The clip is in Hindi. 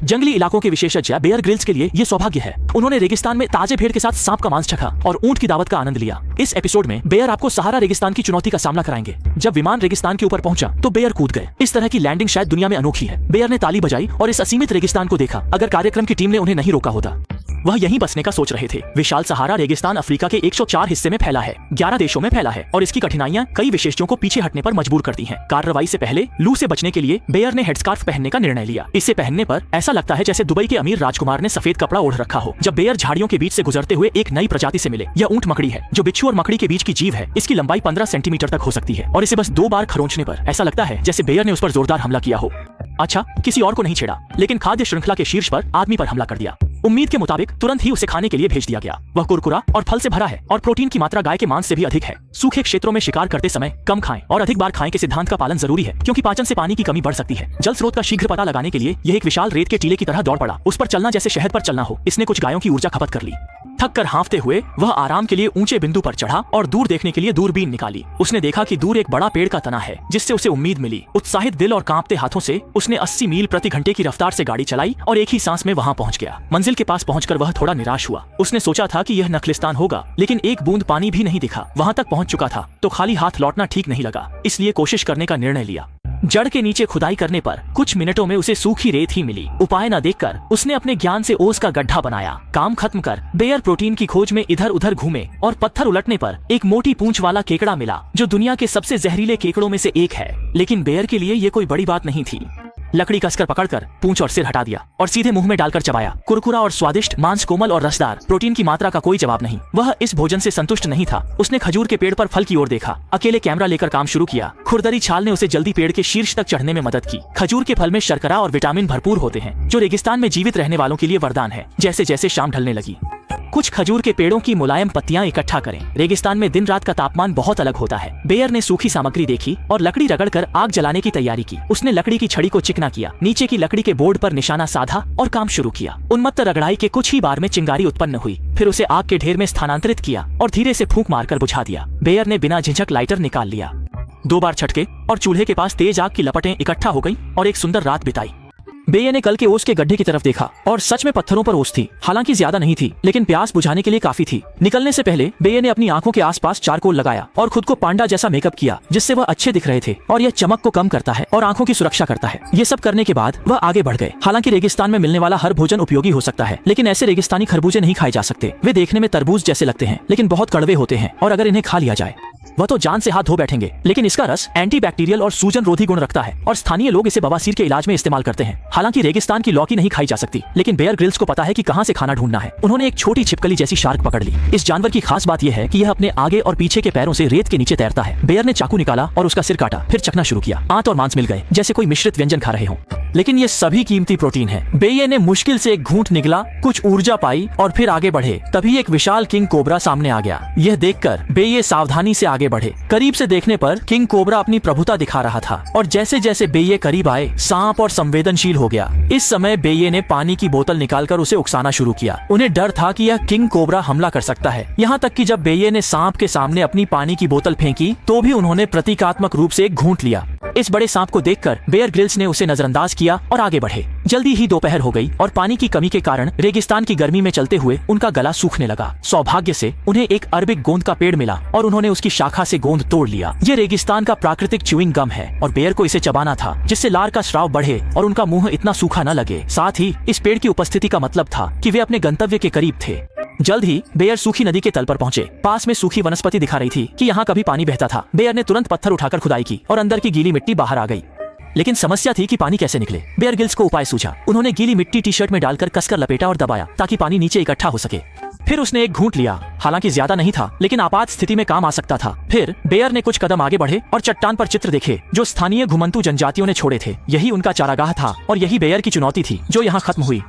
जंगली इलाकों के विशेषज्ञ बेयर ग्रिल्स के लिए ये सौभाग्य है। उन्होंने रेगिस्तान में ताजे भेड़ के साथ सांप का मांस चखा और ऊंट की दावत का आनंद लिया। इस एपिसोड में बेयर आपको सहारा रेगिस्तान की चुनौती का सामना कराएंगे। जब विमान रेगिस्तान के ऊपर पहुंचा तो बेयर कूद गए। इस तरह की लैंडिंग शायद दुनिया में अनोखी है। बेयर ने ताली बजाई और इस असीमित रेगिस्तान को देखा। अगर कार्यक्रम की टीम ने उन्हें नहीं रोका होता, वह यहीं बसने का सोच रहे थे। विशाल सहारा रेगिस्तान अफ्रीका के 104 हिस्से में फैला है, 11 देशों में फैला है और इसकी कठिनाइयां कई विशेषज्ञों को पीछे हटने पर मजबूर करती हैं। कार्रवाई से पहले लू से बचने के लिए बेयर ने हेडस्कार्फ पहनने का निर्णय लिया। इसे पहनने पर ऐसा लगता है जैसे दुबई के अमीर राजकुमार ने सफेद कपड़ा ओढ़ रखा हो। जब बेयर झाड़ियों के बीच से गुजरते हुए एक नई प्रजाति से मिले, यह ऊंट मकड़ी है जो बिच्छू और मकड़ी के बीच की जीव है। इसकी लंबाई 15 सेंटीमीटर तक हो सकती है और इसे बस 2 बार खरोंचने पर ऐसा लगता है जैसे बेयर ने उस पर जोरदार हमला किया हो। अच्छा, किसी और को नहीं छेड़ा, लेकिन खाद्य श्रृंखला के शीर्ष पर आदमी पर हमला कर दिया। उम्मीद के मुताबिक तुरंत ही उसे खाने के लिए भेज दिया गया। वह कुरकुरा और फल से भरा है और प्रोटीन की मात्रा गाय के मांस से भी अधिक है। सूखे क्षेत्रों में शिकार करते समय कम खाएं और अधिक बार खाएं के सिद्धांत का पालन जरूरी है, क्योंकि पाचन से पानी की कमी बढ़ सकती है। जल स्रोत का शीघ्र पता लगाने के लिए यह एक विशाल रेत के टीले की तरह दौड़ पड़ा। उस पर चलना जैसे शहद पर चलना हो। इसने कुछ गायों की ऊर्जा खपत कर ली। थक कर हाँफते हुए वह आराम के लिए ऊंचे बिंदु पर चढ़ा और दूर देखने के लिए दूरबीन निकाली। उसने देखा कि दूर एक बड़ा पेड़ का तना है जिससे उसे उम्मीद मिली। उत्साहित दिल और कांपते हाथों से उसने 80 मील प्रति घंटे की रफ्तार से गाड़ी चलाई और एक ही सांस में वहां पहुंच गया। मंजिल के पास पहुंचकर वह थोड़ा निराश हुआ। उसने सोचा था कि यह नखलिस्तान होगा, लेकिन एक बूंद पानी भी नहीं दिखा। वहां तक पहुंच चुका था तो खाली हाथ लौटना ठीक नहीं लगा, इसलिए कोशिश करने का निर्णय लिया। जड़ के नीचे खुदाई करने पर कुछ मिनटों में उसे सूखी रेत ही मिली। उपाय न देखकर उसने अपने ज्ञान से ओस का गड्ढा बनाया। काम खत्म कर बेयर प्रोटीन की खोज में इधर उधर घूमे और पत्थर उलटने पर एक मोटी पूंछ वाला केकड़ा मिला, जो दुनिया के सबसे जहरीले केकड़ों में से एक है। लेकिन बेयर के लिए ये कोई बड़ी बात नहीं थी। लकड़ी कसकर पकड़कर पूंछ और सिर हटा दिया और सीधे मुंह में डालकर चबाया। कुरकुरा और स्वादिष्ट, मांस कोमल और रसदार, प्रोटीन की मात्रा का कोई जवाब नहीं। वह इस भोजन से संतुष्ट नहीं था। उसने खजूर के पेड़ पर फल की ओर देखा। अकेले कैमरा लेकर काम शुरू किया। खुरदरी छाल ने उसे जल्दी पेड़ के शीर्ष तक चढ़ने में मदद की। खजूर के फल में शर्करा और विटामिन भरपूर होते हैं, जो रेगिस्तान में जीवित रहने वालों के लिए वरदान है। जैसे जैसे शाम ढलने लगी, कुछ खजूर के पेड़ों की मुलायम पत्तियां इकट्ठा करें। रेगिस्तान में दिन रात का तापमान बहुत अलग होता है। बेयर ने सूखी सामग्री देखी और लकड़ी रगड़कर आग जलाने की तैयारी की। उसने लकड़ी की छड़ी को चिकना किया, नीचे की लकड़ी के बोर्ड पर निशाना साधा और काम शुरू किया। उन्मत्त रगड़ाई के कुछ ही बार में चिंगारी उत्पन्न हुई। फिर उसे आग के ढेर में स्थानांतरित किया और धीरे से फूंक मारकर बुझा दिया। बेयर ने बिना झिझक लाइटर निकाल लिया। 2 बार छटके और चूल्हे के पास तेज आग की लपटें इकट्ठा हो गई और एक सुंदर रात बिताई। बेये ने कल के ओस के गड्ढे की तरफ देखा और सच में पत्थरों पर ओस थी। हालांकि ज्यादा नहीं थी, लेकिन प्यास बुझाने के लिए काफी थी। निकलने से पहले बेये ने अपनी आंखों के आसपास चारकोल लगाया और खुद को पांडा जैसा मेकअप किया, जिससे वह अच्छे दिख रहे थे और यह चमक को कम करता है और आंखों की सुरक्षा करता है। ये सब करने के बाद वह आगे बढ़ गए। हालांकि रेगिस्तान में मिलने वाला हर भोजन उपयोगी हो सकता है, लेकिन ऐसे रेगिस्तानी खरबूजे नहीं खाए जा सकते। वे देखने में तरबूज जैसे लगते हैं, लेकिन बहुत कड़वे होते हैं और अगर इन्हें खा लिया जाए वह तो जान से हाथ धो बैठेंगे। लेकिन इसका रस एंटीबैक्टीरियल और सूजन रोधी गुण रखता है और स्थानीय लोग इसे बवासीर के इलाज में इस्तेमाल करते हैं। हालांकि रेगिस्तान की लौकी नहीं खाई जा सकती, लेकिन बेयर ग्रिल्स को पता है कि कहां से खाना ढूंढना है। उन्होंने एक छोटी छिपकली जैसी शार्क पकड़ ली। इस जानवर की खास बात यह है कि यह अपने आगे और पीछे के पैरों से रेत के नीचे तैरता है। बेयर ने चाकू निकाला और उसका सिर काटा, फिर चखना शुरू किया। आंत और मांस मिल गए, जैसे कोई मिश्रित व्यंजन खा रहे हों। लेकिन ये सभी कीमती प्रोटीन है। बेये ने मुश्किल से एक घूंट निगला, कुछ ऊर्जा पाई और फिर आगे बढ़े। तभी एक विशाल किंग कोबरा सामने आ गया। यह देखकर बेये सावधानी से आगे बढ़े। करीब से देखने पर किंग कोबरा अपनी प्रभुता दिखा रहा था और जैसे जैसे बेये करीब आए, सांप और संवेदनशील हो गया। इस समय बेये ने पानी की बोतल निकालकर उसे उकसाना शुरू किया। उन्हें डर था कि यह किंग कोबरा हमला कर सकता है। यहाँ तक कि जब बेये ने सांप के सामने अपनी पानी की बोतल फेंकी तो भी उन्होंने प्रतीकात्मक रूप से एक घूंट लिया। इस बड़े सांप को देखकर बेयर ग्रिल्स ने उसे नजरअंदाज किया और आगे बढ़े। जल्दी ही दोपहर हो गई और पानी की कमी के कारण रेगिस्तान की गर्मी में चलते हुए उनका गला सूखने लगा। सौभाग्य से उन्हें एक अरबिक गोंद का पेड़ मिला और उन्होंने उसकी शाखा से गोंद तोड़ लिया। ये रेगिस्तान का प्राकृतिक च्यूइंग गम है और बेयर को इसे चबाना था, जिससे लार का स्राव बढ़े और उनका मुंह इतना सूखा न लगे। साथ ही इस पेड़ की उपस्थिति का मतलब था कि वे अपने गंतव्य के करीब थे। जल्द ही बेयर सूखी नदी के तल पर पहुंचे। पास में सूखी वनस्पति दिखा रही थी कि यहाँ कभी पानी बहता था। बेयर ने तुरंत पत्थर उठाकर खुदाई की और अंदर की गीली मिट्टी बाहर आ गई। लेकिन समस्या थी कि पानी कैसे निकले। बेयर ग्रिल्स को उपाय सूझा। उन्होंने गीली मिट्टी टी शर्ट में डालकर कसकर लपेटा और दबाया ताकि पानी नीचे इकट्ठा हो सके। फिर उसने एक घूंट लिया। हालांकि ज्यादा नहीं था, लेकिन आपात स्थिति में काम आ सकता था। फिर बेयर ने कुछ कदम आगे बढ़े और चट्टान पर चित्र देखे जो स्थानीय घुमंतू जनजातियों ने छोड़े थे। यही उनका चारागाह था और यही बेयर की चुनौती थी जो यहाँ खत्म हुई।